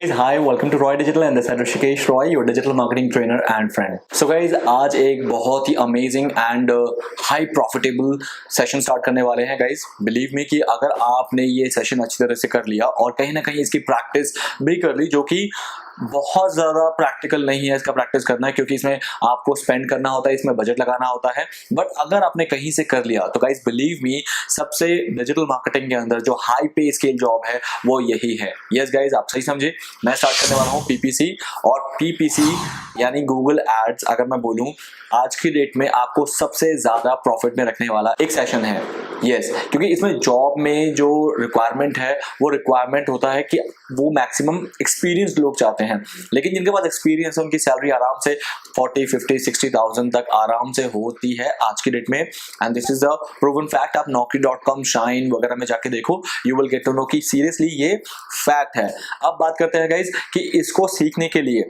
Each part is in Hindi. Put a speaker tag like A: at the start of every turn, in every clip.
A: Hi, welcome to Roy Digital and this is Rishikesh Roy, your digital marketing trainer and friend. So guys, आज एक बहुत ही amazing and high profitable session start करने वाले हैं guys. Believe me कि अगर आपने ये session अच्छी तरह से कर लिया और कहीं ना कहीं इसकी practice भी कर ली, जो कि बहुत ज़्यादा प्रैक्टिकल नहीं है इसका प्रैक्टिस करना है, क्योंकि इसमें आपको स्पेंड करना होता है, इसमें बजट लगाना होता है. बट अगर आपने कहीं से कर लिया तो गाइस बिलीव मी, सबसे डिजिटल मार्केटिंग के अंदर जो हाई पे स्केल जॉब है वो यही है. यस गाइस, आप सही समझे. मैं स्टार्ट करने वाला हूँ पीपीसी, और पीपीसी यानी गूगल एड्स अगर मैं बोलूँ आज की डेट में आपको सबसे ज़्यादा प्रॉफिट में रखने वाला एक सेशन है. यस, क्योंकि इसमें जॉब में जो रिक्वायरमेंट है वो रिक्वायरमेंट होता है कि वो मैक्सिमम एक्सपीरियंस्ड लोग चाहते हैं, लेकिन जिनके पास एक्सपीरियंस है उनकी सैलरी आराम से 40, 50, 60,000 तक आराम से होती है आज की डेट में. And this is the proven fact. आप naukri.com, शाइन वगैरह में जाके देखो, you will get to know कि सीरियसली ये फैक्ट है. अब बात करते हैं गाइज कि इसको सीखने के लिए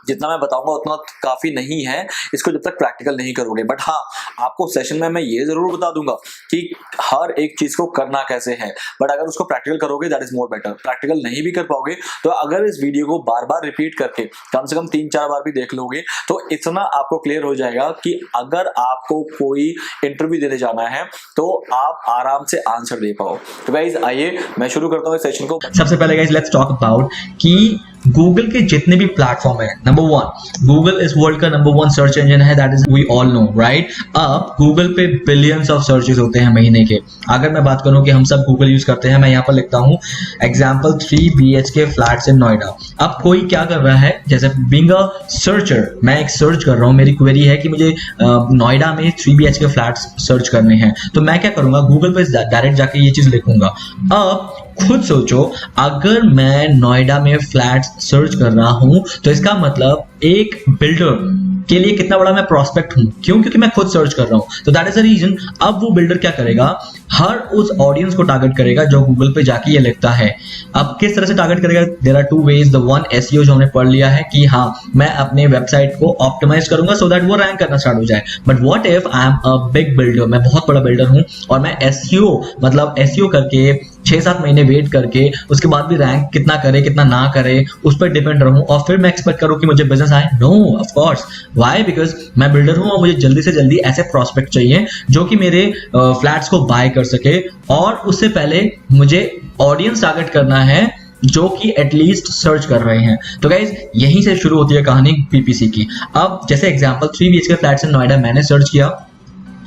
A: जितना मैं बताऊंगा उतना काफ़ी नहीं है इसको जब तक प्रैक्टिकल नहीं करोगे. बट हाँ, आपको सेशन में मैं ये ज़रूर बता दूंगा कि हर एक चीज़ को करना कैसे है. बट अगर उसको प्रैक्टिकल करोगे that is more better. Practical नहीं भी कर पाओगे तो अगर इस वीडियो को बार बार रिपीट करके कम से कम 3-4 बार भी देख लोगे तो इतना आपको क्लियर हो जाएगा कि अगर आपको कोई इंटरव्यू देने जाना है तो आप आराम से आंसर दे पाओ. तो गाइज आइए मैं शुरू करता हूँ इस सेशन को.
B: सबसे पहले गाइज लेट्स टॉक अबाउट कि गूगल के जितने भी प्लेटफॉर्म है, नंबर 1 गूगल इस वर्ल्ड का नंबर 1 सर्च इंजन है, that is we all know right. अब गूगल पे बिलियंस ऑफ सर्चेस होते हैं महीने के. अगर मैं बात करूं कि हम सब गूगल यूज करते हैं, मैं यहाँ पर लिखता हूँ example 3 BHK flats in Noida. अब कोई क्या कर रहा है, जैसे बीइंग अ सर्चर मैं एक सर्च कर रहा हूँ, मेरी क्वेरी है कि मुझे नोएडा में 3 BHK फ्लैट्स सर्च करने हैं, तो मैं क्या करूंगा, गूगल पे डायरेक्ट जाके ये चीज लिखूंगा. अब खुद सोचो, अगर मैं नोएडा में फ्लैट्स सर्च कर रहा हूं तो इसका मतलब एक बिल्डर के लिए कितना बड़ा मैं प्रोस्पेक्ट हूं. क्यों? क्योंकि मैं खुद सर्च कर रहा हूं. तो दैट इज द रीजन. अब वो बिल्डर क्या करेगा, हर उस ऑडियंस को टारगेट करेगा जो गूगल पे जाके ये लिखता है. अब किस तरह से टारगेट करेगा, there are 2 ways. The one SEO जो हमने पढ़ लिया है कि हाँ मैं अपने वेबसाइट को ऑप्टिमाइज करूंगा सो दैट वो रैंक करना स्टार्ट हो जाए. But what if I am a big builder, मैं बहुत बड़ा बिल्डर हूं और मैं SEO मतलब SEO करके 6-7 महीने वेट करके उसके बाद भी रैंक कितना करे कितना ना करे उस पर डिपेंड रहूं और फिर मैं एक्सपेक्ट करूं कि मुझे बिजनेस आए. No of course. Why? Because मैं बिल्डर हूं और मुझे जल्दी से जल्दी ऐसे प्रोस्पेक्ट चाहिए जो कि मेरे फ्लैट्स को बाय कर सके, और उससे पहले मुझे ऑडियंस टारगेट करना है जो कि एटलीस्ट सर्च कर रहे हैं. तो गाइज यहीं से शुरू होती है कहानी पीपीसी की. अब जैसे example 3 BHK flats in Noida मैंने सर्च किया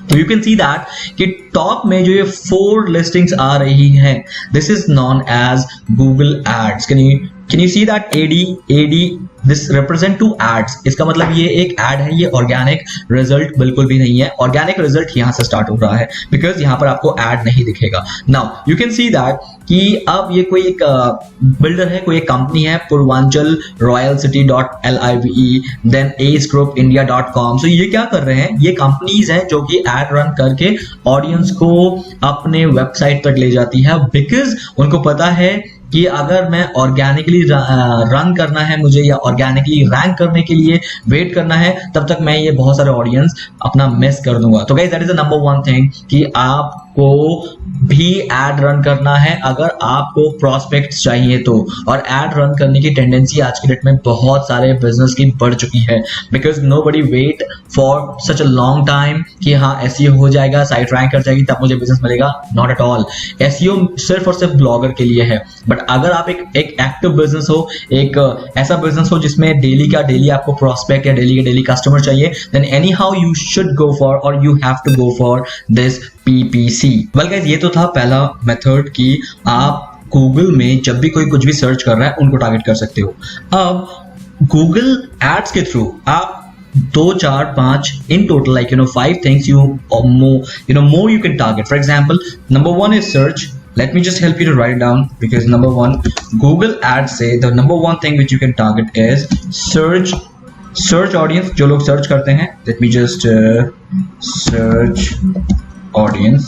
B: तो यू कैन सी दैट कि टॉप में जो ये 4 लिस्टिंग्स आ रही हैं, this is known as Google ads. Can you see that AD this represent 2 ads. इसका मतलब ये एक एड है, ये ऑर्गेनिक रिजल्ट बिल्कुल भी नहीं है. ऑर्गेनिक रिजल्ट यहाँ से स्टार्ट हो रहा है बिकॉज यहाँ पर आपको एड नहीं दिखेगा. Now you can see that कि अब ये कोई एक बिल्डर है, कोई एक कंपनी है, Purvanchal royal city .live, then acegroupindia.com. सो ये क्या कर रहे हैं, ये कंपनीज हैं जो कि एड रन करके ऑडियंस को अपने वेबसाइट तक ले जाती है, बिकॉज उनको पता है कि अगर मैं ऑर्गेनिकली रन करना है मुझे या ऑर्गेनिकली रैंक करने के लिए वेट करना है, तब तक मैं ये बहुत सारे ऑडियंस अपना मिस कर दूंगा. तो guys that is the number 1 thing कि आपको भी एड रन करना है अगर आपको प्रोस्पेक्ट्स चाहिए तो. और एड रन करने की टेंडेंसी आज की डेट में बहुत सारे बिजनेस की बढ़ चुकी है, because nobody wait for such a long time कि हाँ SEO हो जाएगा, साइट रैंक कर जाएगी तब मुझे बिजनेस मिलेगा. Not at all. SEO सिर्फ और सिर्फ ब्लॉगर के लिए है. बट अगर आप एक एक्टिव बिजनेस हो, एक ऐसा बिजनेस हो जिसमें डेली आपको प्रोस्पेक्ट या डेली कस्टमर चाहिए, then anyhow you should go for और you have to go for this PPC. Well guys, ये तो था पहला मेथड कि आप गूगल में जब भी कोई कुछ भी सर्च कर रहा है उनको टारगेट कर सकते हो. अब गूगल एड्स के थ्रू आप 2, 4, 5 in total, like 5 things more you can target. For example, number 1 is search. Let me just help you to write it down, because number 1, Google ads say the number 1 thing which you can target is search audience, जो लोग सर्च करते हैं. Let me just search audience.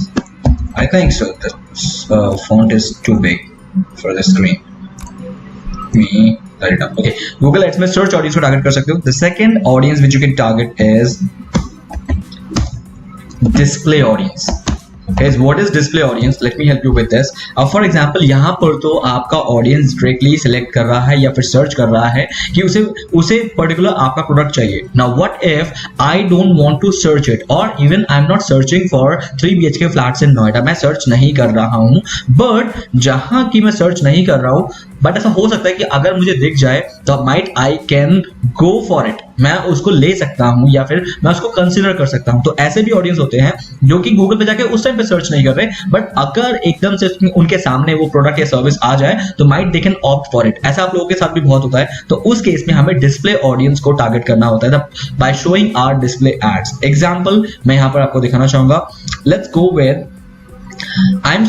B: I think so. The font is too big for the screen. Me write it up. Okay, Google Ads में search audience को target कर सकते हो. The second audience which you can target is display audience. Guys, what is display audience? Let me help you with this. अब फॉर एग्जाम्पल यहाँ पर तो आपका ऑडियंस डायरेक्टली सिलेक्ट कर रहा है या फिर सर्च कर रहा है कि उसे पर्टिकुलर आपका प्रोडक्ट चाहिए. Now what if I don't want to search it, और even I am not searching for 3 BHK flats in Noida. मैं सर्च नहीं कर रहा हूँ, बट जहां की मैं सर्च नहीं कर रहा हूँ, बट ऐसा हो सकता है कि अगर मुझे दिख जाए तो might I can go for it, मैं उसको ले सकता हूं या फिर मैं उसको कंसीडर कर सकता हूं. तो ऐसे भी ऑडियंस होते हैं जो कि गूगल पे जाके उस टाइम पे सर्च नहीं कर रहे, बट अगर एकदम से उनके सामने वो प्रोडक्ट या सर्विस आ जाए तो might they can opt for it. ऐसा आप लोगों के साथ भी बहुत होता है. तो उस केस में हमें डिस्प्ले ऑडियंस को टारगेट करना होता है by showing our display ads. Example मैं यहां पर आपको दिखाना चाहूंगा. Let's go where I'm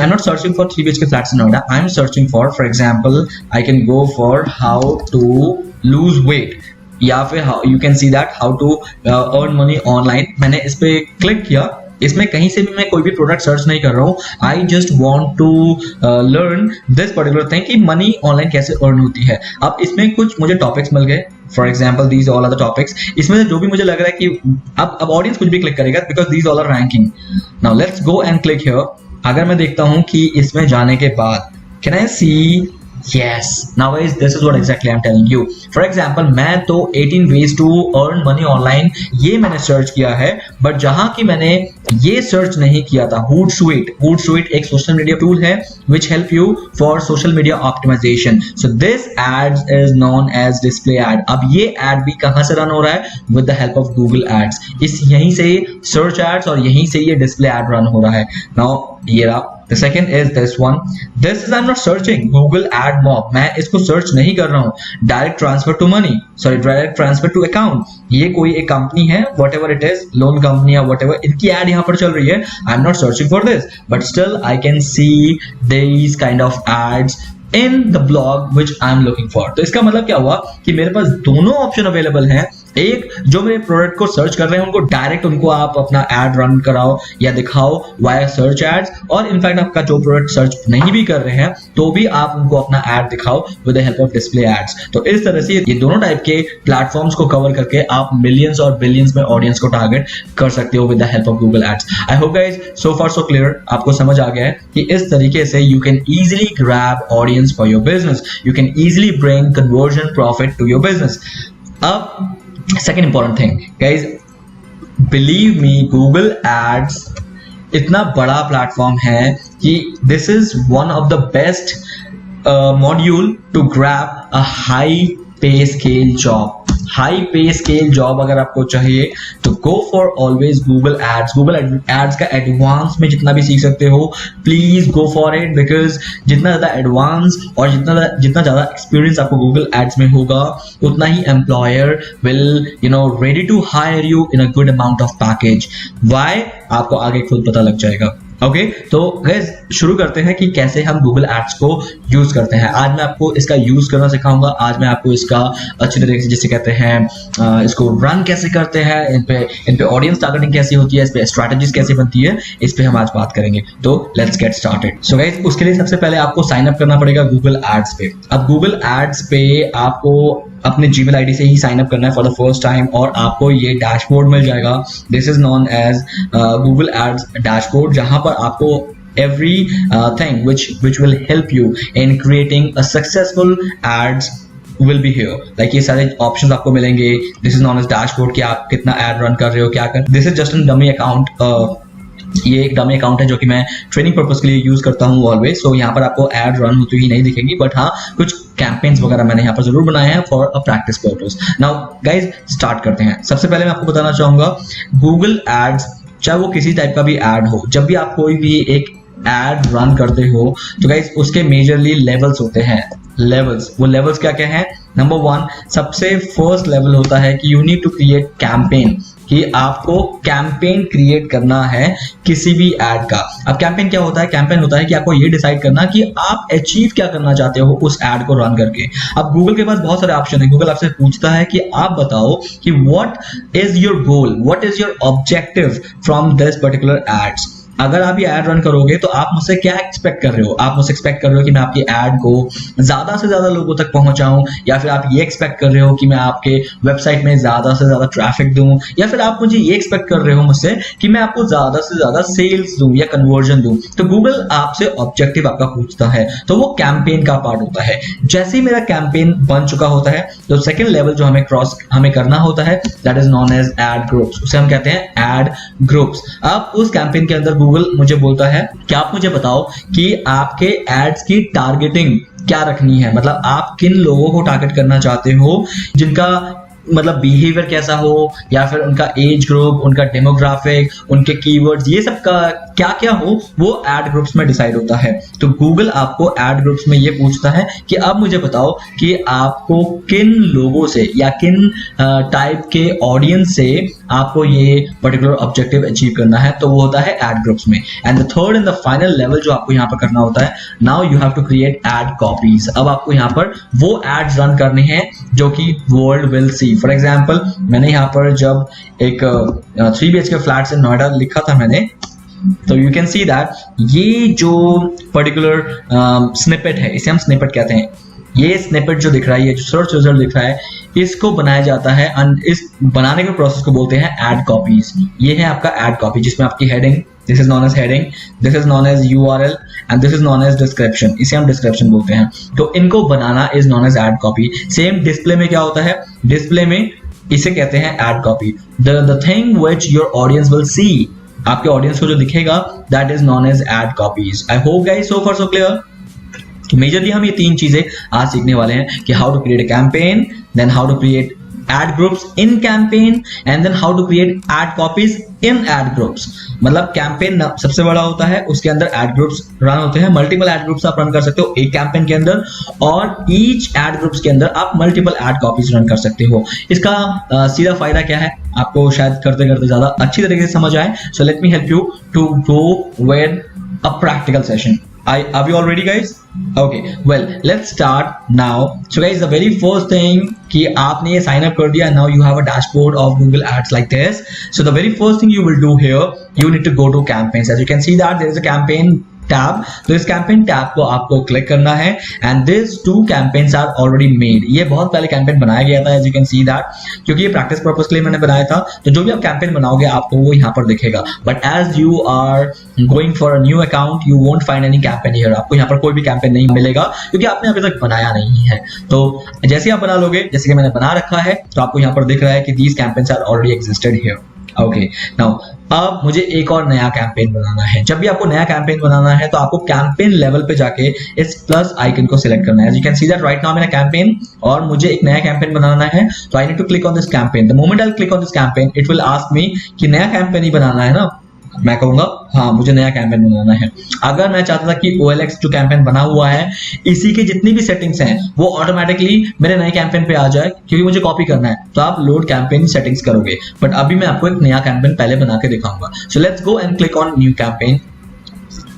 B: not searching for 3 BHK flats in Noida. I'm searching for example, I can go for how to lose weight, या फिर you can see that how to earn money online. मैंने इस पे क्लिक किया. इसमें कहीं से भी मैं कोई भी प्रोडक्ट सर्च नहीं कर रहा हूँ. I just want to learn this particular thing कि मनी ऑनलाइन कैसे अर्न होती है. अब इसमें कुछ मुझे टॉपिक्स मिल गए. For example these all are the topics. इसमें से जो भी मुझे लग रहा है कि अब ऑडियंस कुछ भी क्लिक करेगा because these all are ranking. Now let's go and click here. अगर मैं देखता हूँ कि इसमें जाने के बाद can I see Yes, now guys, this is what exactly I'm telling you. For example, मैं तो 18 ways to earn money online ये मैंने सर्च किया है, बट जहां की मैंने ये सर्च नहीं किया था Hootsuite एक सोशल मीडिया टूल है which help you for social media optimization. So this ads is known as display ad. अब ये ad भी कहां से रन हो रहा है? With the help of Google Ads. इस यहीं से search ads और यहीं से ये display ad रन हो रहा है. Now ये रहा. The second is this one. This is I'm not searching Google Ad Mob. मैं इसको सर्च नहीं कर रहा हूँ. Direct transfer to money. Sorry, direct transfer to account. ये कोई एक कंपनी है, whatever it is, loan company या whatever, इनकी ad यहाँ पर चल रही है. I'm not searching for this, but still I can see these kind of ads in the blog which I'm looking for. तो इसका मतलब क्या हुआ कि मेरे पास दोनों ऑप्शन अवेलेबल हैं. एक जो मेरे प्रोडक्ट को सर्च कर रहे हैं उनको डायरेक्ट उनको आप अपना एड रन कराओ या दिखाओ वाया सर्च एड्स, और इनफैक्ट आपका जो प्रोडक्ट सर्च नहीं भी कर रहे हैं तो भी आप उनको अपना एड दिखाओ with the help of display ads. तो इस तरह से ये दोनों टाइप के प्लेटफॉर्म्स को कवर करके आप मिलियंस और बिलियंस में ऑडियंस को टारगेट कर सकते हो with the help of Google ads. I hope guys so far so clear, आपको समझ आ गया है कि इस तरीके से you can easily grab audience for your business. You can easily bring conversion profit to your business. अब second important thing guys, believe me, Google Ads इतना बड़ा प्लेटफॉर्म है कि this is one of the best module to grab a high pay scale job. High pay scale job अगर आपको चाहिए तो go for always Google ads. Google ads का एडवांस में जितना भी सीख सकते हो please go for it, because जितना ज्यादा एडवांस और जितना ज्यादा एक्सपीरियंस आपको गूगल एड्स में होगा उतना ही employer will ready to hire you in a good amount of package. Why आपको आगे खुद पता लग जाएगा. ओके, तो गाइस शुरू करते हैं कि कैसे हम गूगल एड्स को यूज करते हैं. आज मैं आपको इसका यूज करना सिखाऊंगा. आज मैं आपको इसका अच्छी तरीके से जिसे कहते हैं इसको रन कैसे करते हैं, इन पे ऑडियंस टारगेटिंग कैसी होती है, इस पे स्ट्रैटेजीज कैसे बनती है, इस पे हम आज बात करेंगे. तो let's get started. So guys उसके लिए सबसे पहले आपको साइन अप करना पड़ेगा गूगल एड्स पे. अब गूगल एड्स पे आपको अपने जीमेल आईडी से ही साइन अप करना है फॉर द फर्स्ट टाइम और आपको ये डैशबोर्ड मिल जाएगा. This is known as Google ads dashboard, जहां पर आपको every thing which will help you in creating a successful ads will be here. like ये सारे ऑप्शंस आपको मिलेंगे. This is known as dashboard कि आप कितना एड रन कर रहे हो, क्या कर. This is just an dummy account. ये एक डमी अकाउंट है जो कि मैं ट्रेनिंग पर्पस के लिए यूज करता हूँ ऑलवेज. सो यहाँ पर आपको एड रन होती हुई नहीं दिखेंगी, बट हाँ कुछ कैंपेन्स वगैरह मैंने यहाँ पर जरूर बनाए हैं for a practice purpose. Now guys start करते हैं. सबसे पहले मैं आपको बताना चाहूंगा गूगल एड्स, चाहे वो किसी टाइप का भी एड हो, जब भी आप कोई भी एक एड रन करते हो तो गाइज उसके मेजरली लेवल्स होते हैं. वो लेवल्स क्या क्या है? नंबर 1, सबसे फर्स्ट लेवल होता है कि you need to create campaign, कि आपको कैंपेन क्रिएट करना है किसी भी एड का. अब कैंपेन क्या होता है? कैंपेन होता है कि आपको ये डिसाइड करना कि आप अचीव क्या करना चाहते हो उस एड को रन करके. अब गूगल के पास बहुत सारे ऑप्शन है. गूगल आपसे पूछता है कि आप बताओ कि what is your goal, what is your objective from this particular ads. अगर आप ये ऐड रन करोगे तो आप मुझसे क्या एक्सपेक्ट कर रहे हो? आप मुझसे एक्सपेक्ट कर रहे हो कि मैं आपकी ऐड को ज्यादा से ज्यादा लोगों तक पहुंचाऊं, या फिर आप ये एक्सपेक्ट कर रहे हो कि मैं आपके वेबसाइट में ज्यादा से ज्यादा ट्रैफिक दूं, या फिर आप मुझे ये एक्सपेक्ट कर रहे हो मुझसे कि मैं आपको ज्यादा से ज्यादा सेल्स दूं या कन्वर्जन दूं? तो गूगल आपसे ऑब्जेक्टिव आपका पूछता है, तो वो कैंपेन का पार्ट होता है। जैसे ही मेरा कैंपेन बन चुका होता है तो सेकेंड लेवल जो हमें करना होता है that is known as ad groups, उसे हम कहते हैं एड ग्रुप्स। अब उस कैंपेन के अंदर गूगल मुझे बोलता है कि आप मुझे बताओ कि आपके एड्स की टारगेटिंग क्या रखनी है, मतलब आप किन लोगों को टारगेट करना चाहते हो, जिनका मतलब बिहेवियर कैसा हो, या फिर उनका एज ग्रुप, उनका डेमोग्राफिक, उनके कीवर्ड्स, ये सब का क्या क्या हो वो एड ग्रुप्स में डिसाइड होता है। तो गूगल आपको एड ग्रुप्स में ये पूछता है कि अब मुझे बताओ कि आपको किन लोगों से या किन टाइप के ऑडियंस से आपको ये पर्टिकुलर ऑब्जेक्टिव अचीव करना है, तो वो होता है एड ग्रुप्स में। And the third and the final level जो आपको यहाँ पर करना होता है, now you have to create ad copies. अब आपको यहाँ पर वो एड्स रन करने हैं जो कि world will see. For example मैंने यहाँ पर जब एक 3 BHK फ्लैट से नोएडा लिखा था मैंने, तो यू कैन सी दैट ये जो पर्टिकुलर स्निपेट है, इसे हम स्निपेट कहते हैं। ये स्निपेट जो दिख रहा है, ये जो सर्च रिजल्ट दिख रहा है, इसको बनाया जाता है एंड इस बनाने के प्रोसेस को बोलते हैं एड कॉपीज। ये है आपका एड कॉपी जिसमें आपकी heading, this is known as heading, this is known as URL and this is known as description, इसे हम डिस्क्रिप्शन बोलते हैं। तो इनको बनाना is known as ad copy. Same display में क्या होता है, डिस्प्ले में इसे कहते हैं ad copy. The thing which your audience will see, आपके ऑडियंस को जो दिखेगा that is known as ad copies. I hope guys so far so clear. तो मेजरली हम ये 3 चीजें आज सीखने वाले हैं कि how to create a campaign, then how to create ad groups in campaign, and then how to create ad copies in ad groups। मतलब कैंपेन सबसे बड़ा होता है, उसके अंदर एड ग्रुप्स रन होते हैं। मल्टीपल एड ग्रुप्स आप रन कर सकते हो एक कैंपेन के अंदर, और ईच एड ग्रुप्स के अंदर आप मल्टीपल एड कॉपीज रन कर सकते हो। इसका सीधा फायदा क्या है आपको शायद करते करते ज्यादा अच्छी तरीके से समझ आए। So let me help you to go with a practical session. Are we all ready, guys? Okay, well, let's start now. So guys, the very first thing कि आपने ये sign up कर दिया, now you have a dashboard of Google Ads like this. So the very first thing you will do here, you need to go to campaigns. As you can see that there is a campaign tab, तो इस कैंपेन टैब को आपको क्लिक करना है and this 2 campaigns are already made. ये बहुत पहले कैंपेन बनाया गया था, as you can see that, क्योंकि ये प्रैक्टिस पर्पस के लिए मैंने बनाया था। तो जो भी आप कैंपेन बनाओगे आपको वो यहाँ पर दिखेगा, but as you are going for a new account you won't find any campaign here. आपको यहाँ पर कोई भी कैंपेन नहीं मिलेगा क्योंकि आपने अभी तक बनाया नहीं है। तो जैसे आप बना लोगे, जैसे कि मैंने बना रखा है, तो आपको यहाँ पर दिख रहा है कि these campaigns are already existed here. Okay, now अब मुझे एक और नया कैंपेन बनाना है। जब भी आपको नया कैंपेन बनाना है तो आपको कैंपेन लेवल पे जाके इस प्लस आइकन को सिलेक्ट करना है। As you can see that right now मेरा कैंपेन, और मुझे एक नया कैंपेन बनाना है, तो I need to click on this campaign. The moment I click on this campaign it will ask me कि नया कैंपेन ही बनाना है ना। मैं कहूंगा हाँ मुझे नया कैंपेन बनाना है। अगर मैं चाहता था कि OLX जो कैंपेन बना हुआ है इसी की जितनी भी सेटिंग्स हैं वो ऑटोमेटिकली मेरे नए कैंपेन पे आ जाए क्योंकि मुझे कॉपी करना है, तो आप लोड कैंपेन सेटिंग्स करोगे। बट अभी मैं आपको एक नया कैंपेन पहले बना के दिखाऊंगा। So let's go and click on new campaign.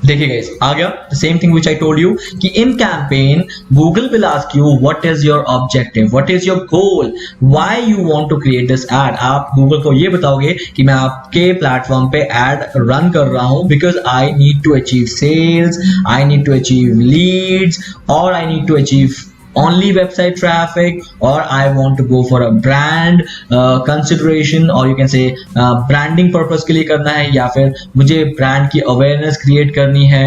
B: देखिए गाइस आ गया the same thing which I told you कि in campaign Google will ask you what is your objective, what is your goal, why you want to create this ad. आप गूगल को ये बताओगे कि मैं आपके प्लेटफॉर्म पे एड रन कर रहा हूं because I need to achieve sales, I need to achieve leads, और I need to achieve only website traffic, or I want to go for a brand consideration, or you can say branding purpose के लिए करना है, या फिर मुझे brand की awareness create करनी है,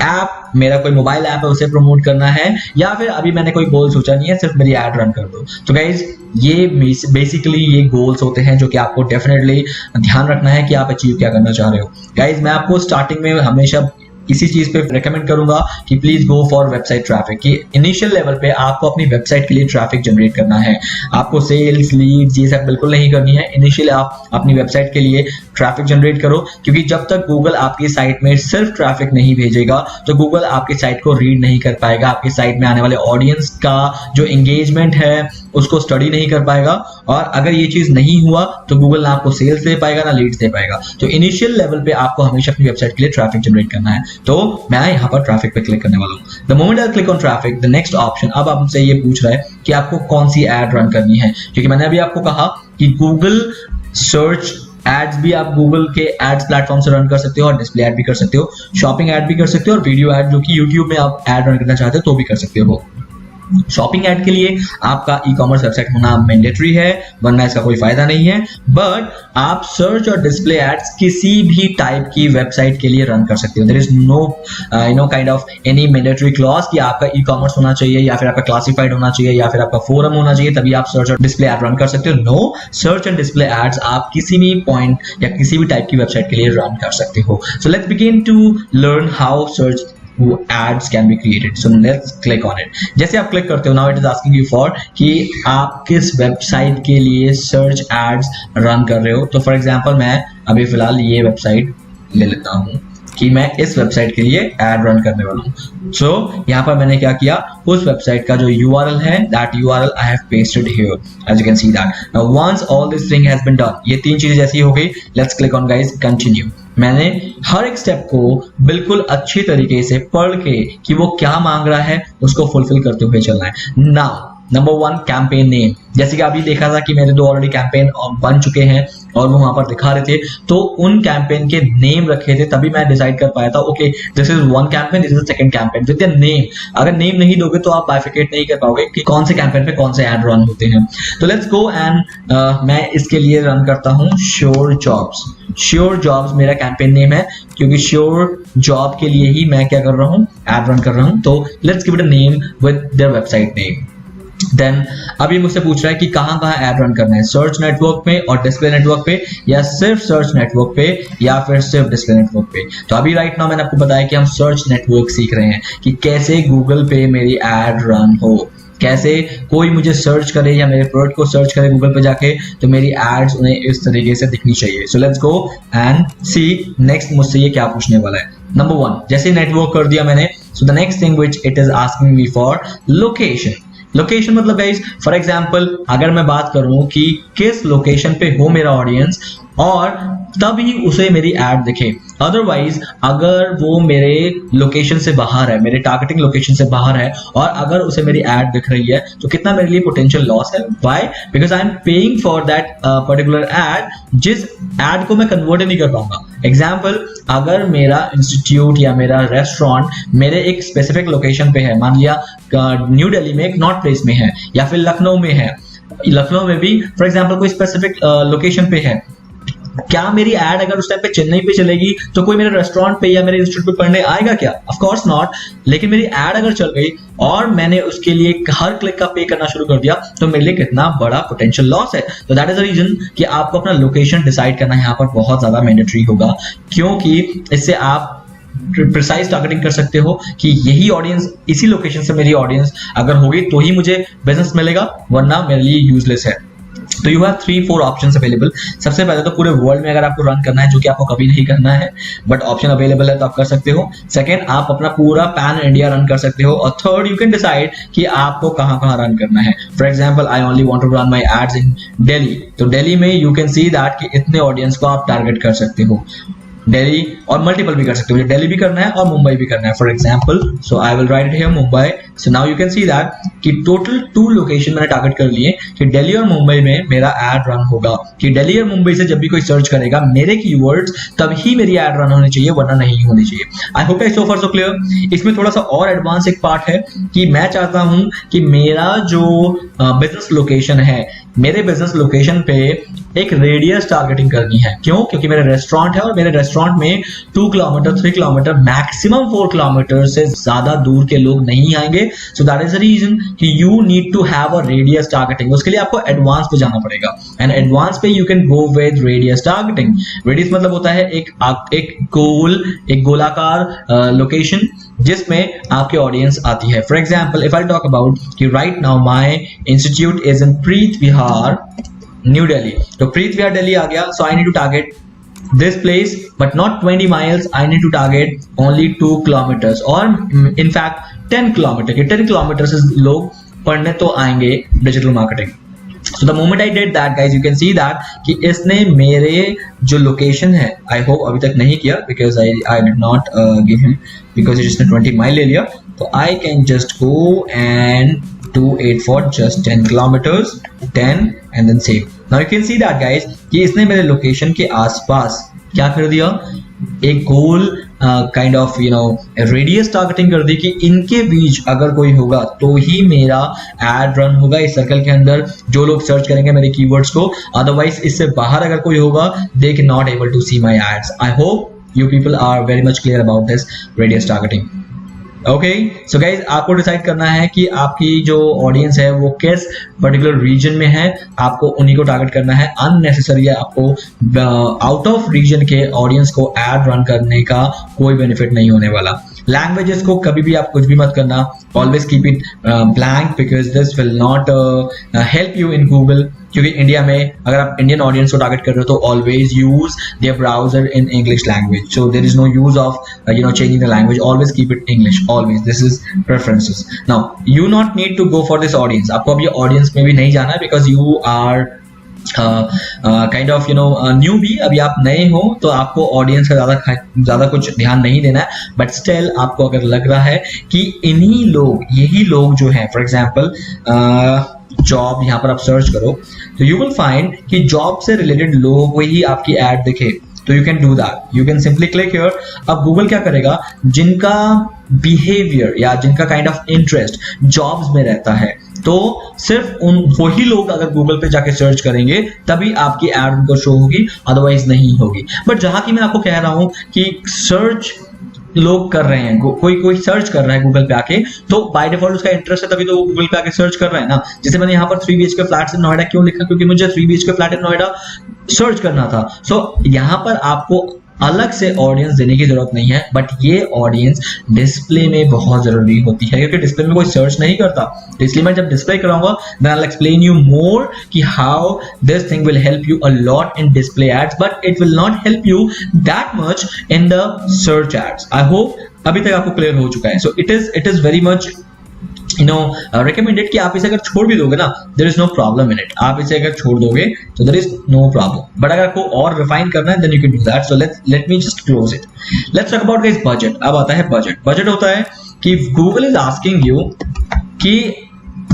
B: ऐप मेरा कोई मोबाइल ऐप है उसे प्रमोट करना है, या फिर अभी मैंने कोई गोल सोचा नहीं है सिर्फ मेरी ऐड रन कर दो। तो गाइज ये बेसिकली ये गोल्स होते हैं जो कि आपको डेफिनेटली ध्यान रखना है कि आप अचीव क्या करना चाह रहे हो। गाइज मैं आपको स्टार्टिंग में हमेशा इसी चीज पे रेकमेंड करूंगा कि please go for website traffic. कि इनिशियल लेवल पे आपको अपनी वेबसाइट के लिए ट्रैफिक जनरेट करना है, आपको सेल्स लीड्स ये सब बिल्कुल नहीं करनी है। इनिशियल आप अपनी वेबसाइट के लिए ट्रैफिक जनरेट करो, क्योंकि जब तक गूगल आपकी साइट में सिर्फ ट्रैफिक नहीं भेजेगा तो गूगल आपकी साइट को रीड नहीं कर पाएगा, आपकी साइट में आने वाले ऑडियंस का जो एंगेजमेंट है उसको स्टडी नहीं कर पाएगा, और अगर ये चीज नहीं हुआ तो गूगल ना आपको सेल्स दे पाएगा ना लीड्स दे पाएगा। तो इनिशियल लेवल पे आपको हमेशा अपनी वेबसाइट के लिए ट्रैफिक जनरेट करना है। तो मैं यहाँ पर ट्रैफिक पे क्लिक करने वाला हूँ। The moment I click on traffic, the next option, अब आपसे ये पूछ रहा है कि आपको कौन सी एड रन करनी है, क्योंकि मैंने अभी आपको कहा कि गूगल सर्च एड्स भी आप गूगल के एड्स प्लेटफॉर्म से रन कर सकते हो और डिस्प्ले ऐड भी कर सकते हो, शॉपिंग ऐड भी कर सकते हो और वीडियो ऐड जो कि यूट्यूब में आप ऐड रन करना चाहते हो तो भी कर सकते हो। शॉपिंग ऐड के लिए आपका ई कॉमर्स वेबसाइट होना मैंडेटरी है, वरना इसका कोई फायदा नहीं है। बट आप सर्च और डिस्प्ले एड्स किसी भी टाइप की वेबसाइट के लिए रन कर सकते हो। There is no kind of any mandatory clause कि आपका ई कॉमर्स होना चाहिए या फिर आपका क्लासिफाइड होना चाहिए या फिर आपका फोरम होना चाहिए तभी आप सर्च और डिस्प्ले एड रन कर सकते हो। No, search and display ads आप किसी भी पॉइंट या किसी भी टाइप की वेबसाइट के लिए रन कर सकते हो। So let's begin to learn how search ads can be created. So let's click on it. जैसे आप क्लिक करते हो, now it is asking you for कि आप किस वेबसाइट के लिए सर्च एड्स रन कर रहे हो। तो फॉर एग्जांपल मैं अभी फिलहाल ये वेबसाइट ले लेता हूँ कि मैं इस वेबसाइट के लिए एड रन करने वाला हूँ। सो यहाँ पर मैंने क्या किया, उस वेबसाइट का जो URL है, that URL I have pasted here as you can see that. Now once all this thing has been done, ये तीन चीजें जैसी हो गई, let's click on guys continue. मैंने हर एक स्टेप को बिल्कुल अच्छी तरीके से पढ़ के कि वो क्या मांग रहा है उसको फुलफिल करते हुए चलना है। नाउ नंबर 1 कैंपेन नेम, जैसे कि अभी देखा था कि मेरे 2 ऑलरेडी कैंपेन बन चुके हैं और वो वहां पर दिखा रहे थे, तो उन कैंपेन के नेम रखे थे तभी मैं डिसाइड कर पाया था okay this is 1 campaign, this is second campaign with the name. अगर नेम नहीं दोगे तो आप बाइफिकेट नहीं कर पाओगे कि कौन से कैंपेन पे कौन से ऐड रन होते हैं। तो लेट्स गो एंड मैं इसके लिए रन करता हूँ श्योर जॉब्स। श्योर जॉब्स मेरा कैंपेन नेम है क्योंकि श्योर जॉब के लिए ही मैं क्या कर रहा हूँ, ऐड रन कर रहा हूँ। तो let's give it a name with their website name. Then अभी मुझसे पूछ रहा है कि कहाँ ऐड रन करना है, सर्च नेटवर्क पे और डिस्प्ले नेटवर्क पे या सिर्फ सर्च नेटवर्क पे या फिर सिर्फ डिस्प्ले नेटवर्क पे। तो अभी राइट नाउ मैंने आपको बताया कि हम सर्च नेटवर्क सीख रहे हैं कि कैसे गूगल पे मेरी एड रन हो, कैसे कोई मुझे सर्च करे या मेरे प्रोडक्ट को सर्च करे गूगल पे जाके तो मेरी एड्स उन्हें इस तरीके से दिखनी चाहिए। So let's go and see next मुझसे ये क्या पूछने वाला है। नंबर 1 जैसे नेटवर्क कर दिया मैंने, so the next thing which it is asking me for location. Location मतलब गाइस फॉर एग्जांपल अगर मैं बात करूं कि किस लोकेशन पे हो मेरा ऑडियंस और तभी उसे मेरी ऐड दिखे। अदरवाइज अगर वो मेरे लोकेशन से बाहर है, मेरे टारगेटिंग लोकेशन से बाहर है और अगर उसे मेरी ऐड दिख रही है तो कितना मेरे लिए पोटेंशियल लॉस है। Why? Because I am paying for that particular add, जिस ऐड को मैं कन्वर्ट नहीं कर पाऊंगा। एग्जाम्पल, अगर मेरा इंस्टीट्यूट या मेरा रेस्टोरेंट मेरे एक स्पेसिफिक लोकेशन पे है, मान लिया न्यू दिल्ली में एक नॉर्थ प्लेस में है या फिर लखनऊ में है, लखनऊ में भी फॉर एग्जाम्पल कोई स्पेसिफिक लोकेशन पे है, क्या मेरी ऐड अगर उस टाइम पे चेन्नई पे चलेगी तो कोई मेरे रेस्टोरेंट पे या मेरे इंस्टीट्यूट पे पढ़ने आएगा क्या? Of course not. लेकिन मेरी ऐड अगर चल गई और मैंने उसके लिए हर क्लिक का पे करना शुरू कर दिया तो मेरे लिए कितना बड़ा पोटेंशियल लॉस है। तो दैट इज द रीजन कि आपको अपना लोकेशन डिसाइड करना यहाँ पर बहुत ज्यादा मैंडेटरी होगा, क्योंकि इससे आप प्रिसाइज टारगेटिंग कर सकते हो कि यही ऑडियंस, इसी लोकेशन से मेरी ऑडियंस अगर होगी तो ही मुझे बिजनेस मिलेगा, वरना मेरे लिए यूजलेस है। तो यू हैव 3-4 ऑप्शंस अवेलेबल। सबसे पहले तो पूरे वर्ल्ड में अगर आपको रन करना है, जो कि आपको कभी नहीं करना है बट ऑप्शन अवेलेबल है तो आप कर सकते हो। सेकंड, आप अपना पूरा पैन इंडिया रन कर सकते हो। और थर्ड, यू कैन डिसाइड कि आपको कहाँ रन करना है। For example, I only want to run my ads in Delhi, तो दिल्ली में यू कैन सी दैट कि इतने ऑडियंस को आप टारगेट कर सकते हो। दिल्ली और मल्टीपल भी कर सकते हो, मुझे दिल्ली भी करना है और मुंबई भी करना है for example. So I will write it here Mumbai. So now you can see that कि टोटल 2 लोकेशन मैंने टारगेट कर लिए कि दिल्ली और मुंबई में मेरा एड रन होगा, कि दिल्ली और मुंबई से जब भी कोई सर्च करेगा मेरे कीवर्ड्स तभी मेरी एड रन होनी चाहिए, वरना नहीं होनी चाहिए। आई hope so far so clear. इसमें थोड़ा सा और एडवांस एक पार्ट है कि मैं चाहता हूं कि मेरा जो बिजनेस लोकेशन है, मेरे बिजनेस लोकेशन पे एक रेडियस टारगेटिंग करनी है। क्यों? क्योंकि मेरा रेस्टोरेंट है और मेरे रेस्टोरेंट में 2 किलोमीटर 3 किलोमीटर मैक्सिमम 4 किलोमीटर से ज्यादा दूर के लोग नहीं आएंगे। So that is the reason कि you need to have a radius targeting. उसके लिए आपको एडवांस पे जाना पड़ेगा एंड एडवांस पे you can go with radius targeting. Radius मतलब होता है एक गोल, एक गोलाकार लोकेशन जिसमें आपके ऑडियंस आती है। For example, if I talk about कि right now my institute is in Preet Vihar new Delhi, तो प्रीत विहार दिल्ली आ गया। So I need to target this place but not 20 miles, I need to target only 2 kilometers or in fact 10 kilometers, कि 10 kilometers से लोग पढ़ने तो आएंगे digital marketing. So the moment I did that guys, you can see that कि इसने मेरे जो लोकेशन है, I hope अभी तक नहीं किया because I did not give him because इसने 20 माइल ले लिया। तो I can just go and 28 for just 10 kilometers, 10 and then save. Now you can see that guys कि इसने मेरे लोकेशन के आसपास क्या कर दिया, एक गोल काइंड ऑफ रेडियस टारगेटिंग कर दी कि इनके बीच अगर कोई होगा तो ही मेरा एड रन होगा इस सर्कल के अंदर, जो लोग सर्च करेंगे मेरे कीवर्ड्स को, अदरवाइज इससे बाहर अगर कोई होगा they can not able to see my ads. I hope you people are very much clear about this radius targeting. Okay so guys आपको डिसाइड करना है कि आपकी जो ऑडियंस है वो किस पर्टिकुलर रीजन में है, आपको उन्हीं को टारगेट करना है. अननेसेसरी आपको आउट ऑफ रीजन के ऑडियंस को एड रन करने का कोई बेनिफिट नहीं होने वाला. लैंग्वेजेस को कभी भी आप कुछ भी मत करना, always keep it blank because this will not help you in Google. क्योंकि इंडिया में अगर आप इंडियन ऑडियंस को टारगेट कर रहे हो तो always use their browser in English language. So there is no use of changing the language, always keep it English, always. This is preferences. Now you not need to go for this audience. आपको अभी ऑडियंस में भी नहीं जाना है because you are kind of new भी, अभी आप नए हो तो आपको ऑडियंस का ज्यादा कुछ ध्यान नहीं देना है. बट स्टिल आपको अगर लग रहा है कि इन्हीं लोग, यही लोग जो है, फॉर एग्जाम्पल जॉब यहाँ पर आप सर्च करो तो यू विल फाइंड कि जॉब से रिलेटेड लोगों को ही आपकी एड दिखे, तो you can do that. You can simply click here. अब गूगल क्या करेगा, जिनका बिहेवियर या जिनका काइंड ऑफ इंटरेस्ट जॉब्स में रहता है तो सिर्फ वही लोग अगर गूगल पे जाके सर्च करेंगे तभी आपकी एड उनको शो होगी, अदरवाइज नहीं होगी. बट जहां की मैं आपको कह रहा हूं कि सर्च लोग कर रहे हैं, कोई सर्च कर रहा है गूगल पे आके, तो बाय डिफॉल्ट उसका इंटरेस्ट है तभी तो वो गूगल पे आके सर्च कर रहा है ना. जैसे मैंने यहाँ पर 3 BHK फ्लैट्स इन नोएडा क्यों लिखा, क्योंकि मुझे 3 BHK flat in Noida search करना था. सो यहाँ पर आपको अलग से ऑडियंस देने की जरूरत नहीं है, बट ये ऑडियंस डिस्प्ले में बहुत जरूरी होती है क्योंकि डिस्प्ले में कोई सर्च नहीं करता. तो इसलिए मैं जब डिस्प्ले कराऊंगा then I will explain you more कि how this thing will help you a lot in display ads, but it will not help you that much in the search ads. आई होप अभी तक आपको क्लियर हो चुका है. So it is very much recommended कि आप इसे अगर छोड़ भी दोगे ना, there is no problem in it. आप इसे अगर छोड़ दोगे तो there is no problem. But अगर आपको और रिफाइन करना है then you can do that. So let me just close it. Let's talk about guys budget. अब आता है budget. Budget होता है कि Google is asking you कि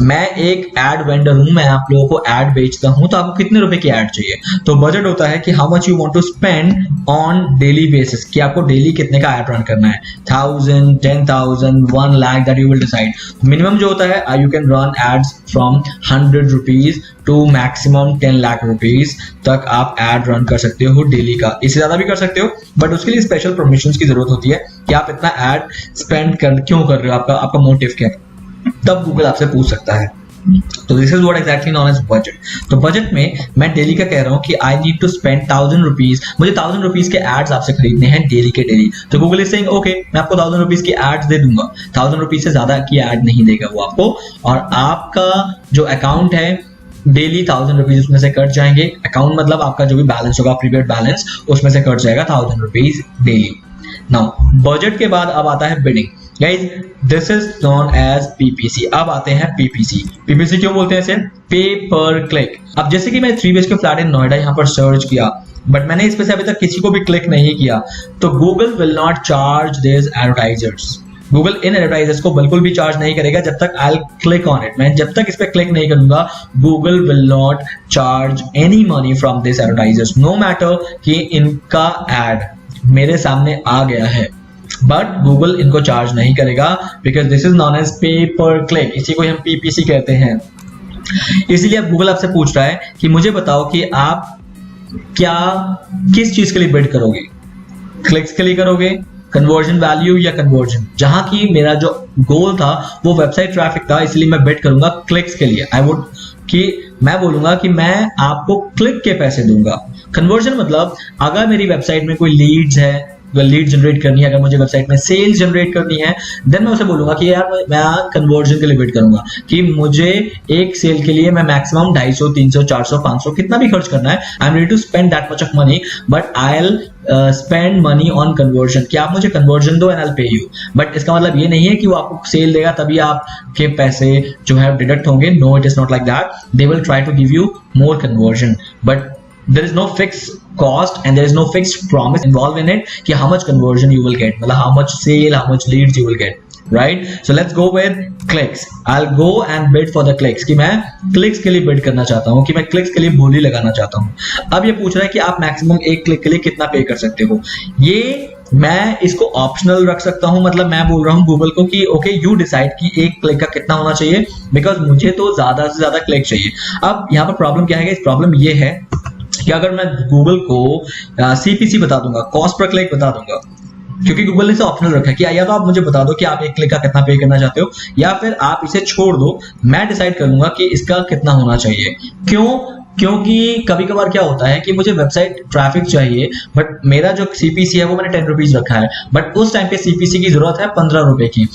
B: मैं एक एड वेंडर हूं, मैं आप लोगों को एड बेचता हूं, तो आपको कितने रुपए की एड चाहिए. तो बजट होता है कि how much you want to spend on daily basis, कि आपको डेली कितने का एड रन करना है. 1000, 10,000, 1 lakh that you will decide. Minimum जो होता है you can run ads from 100 rupees to maximum 10 lakh rupees तक आप एड रन कर सकते हो डेली का. इससे ज्यादा भी कर सकते हो बट उसके लिए स्पेशल परमिशंस की जरूरत होती है कि आप इतना एड स्पेंड क्यों कर रहे हो, आपका मोटिव क्या है, तब गूगल आपसे पूछ सकता है. तो this is what exactly known as budget. तो बजट में मैं डेली का कह रहा हूं कि I need to spend 1000 rupees, मुझे 1000 रुपीज के एड्स आपसे खरीदने हैं डेली के डेली. तो गूगल इज सेइंग ओके मैं आपको 1000 रुपीज की एड्स दे दूंगा. 1000 रुपीज से ज्यादा की एड नहीं देगा वो आपको, और आपका जो अकाउंट है डेली 1000 रुपीज उसमें से कट जाएंगे. अकाउंट मतलब आपका जो भी बैलेंस होगा, प्रीपेड बैलेंस, उसमें से कट जाएगा 1000 रुपीज डेली. नाउ बजट के बाद अब आता है bidding. Guys this is known as PPC. अब आते हैं PPC. PPC क्यों बोलते हैं इसे? पे पर क्लिक. अब जैसे कि मैं 3 BHK फ्लैट इन नोएडा यहाँ पर सर्च किया बट मैंने इस पे से अभी तक किसी को भी क्लिक नहीं किया, तो Google will not charge this advertisers. Google in advertisers को बिल्कुल भी चार्ज नहीं करेगा जब तक आई क्लिक ऑन इट. मैं जब तक इस पे क्लिक नहीं करूंगा Google will not charge any money from this advertisers, no matter कि इनका एड मेरे सामने आ गया है, बट गूगल इनको चार्ज नहीं करेगा because this is known as pay पर क्लिक. इसी को हम PPC कहते हैं. इसलिए अब गूगल आपसे पूछ रहा है कि मुझे बताओ कि आप किस चीज के लिए बिड करोगे, क्लिक्स के लिए करोगे, कन्वर्जन वैल्यू या कन्वर्जन. जहां की मेरा जो गोल था वो वेबसाइट ट्रैफिक था, इसलिए मैं बिड करूंगा क्लिक्स के लिए. मैं बोलूंगा कि मैं आपको क्लिक के पैसे दूंगा. कन्वर्जन मतलब अगर मेरी वेबसाइट में कोई लीड्स है, लीड जनरेट करनी है, अगर मुझे वेबसाइट में सेल्स जनरेट करनी है देन मैं उसे बोलूंगा कि यार मैं कन्वर्जन के लिए बिड करूंगा कि मुझे एक सेल के लिए मैं मैक्सिमम 250, 300, 400, 500 कितना भी खर्च करना है. I am ready to spend that much of money but I will spend money on conversion. कि आप मुझे कन्वर्जन दो and I will pay you. But इसका मतलब ये नहीं है कि वो आपको सेल देगा तभी आपके पैसे जो है डिडक्ट होंगे. No, it is not like that. They will try to give you more conversion but there is no fixed cost and there is no fixed promise involved in it कि how much conversion you will get, मतलब how much sale, how much leads you will get. Right? So let's go with clicks. I will go and bid for the clicks, कि मैं क्लिक्स के लिए बिड करना चाहता हूँ, कि मैं क्लिक्स के लिए बोली लगाना चाहता हूँ. अब ये पूछ रहा है कि आप मैक्सिमम एक क्लिक के लिए कितना पे कर सकते हो. ये मैं इसको ऑप्शनल रख सकता हूं, मतलब मैं बोल रहा हूं गूगल को कि ओके यू डिसाइड कि एक क्लिक का कितना होना चाहिए, बिकॉज मुझे तो ज्यादा से ज्यादा क्लिक चाहिए. अब यहाँ पर प्रॉब्लम क्या है? इस प्रॉब्लम ये है कि अगर मैं गूगल को सीपीसी बता दूंगा, कॉस्ट पर क्लिक बता दूंगा, क्योंकि गूगल ने इसे ऑप्शनल रखा है कि या तो आप मुझे बता दो कि आप एक क्लिक का कितना पे करना चाहते हो, या फिर आप इसे छोड़ दो, मैं डिसाइड कर लूंगा कि इसका कितना होना चाहिए. क्यों? क्योंकि कभी कभार क्या होता है कि मुझे वेबसाइट ट्रैफिक चाहिए, बट मेरा जो सीपीसी है वो मैंने 10 रुपीज रखा है, बट उस टाइम पे सीपीसी की जरूरत है 15 रुपए की.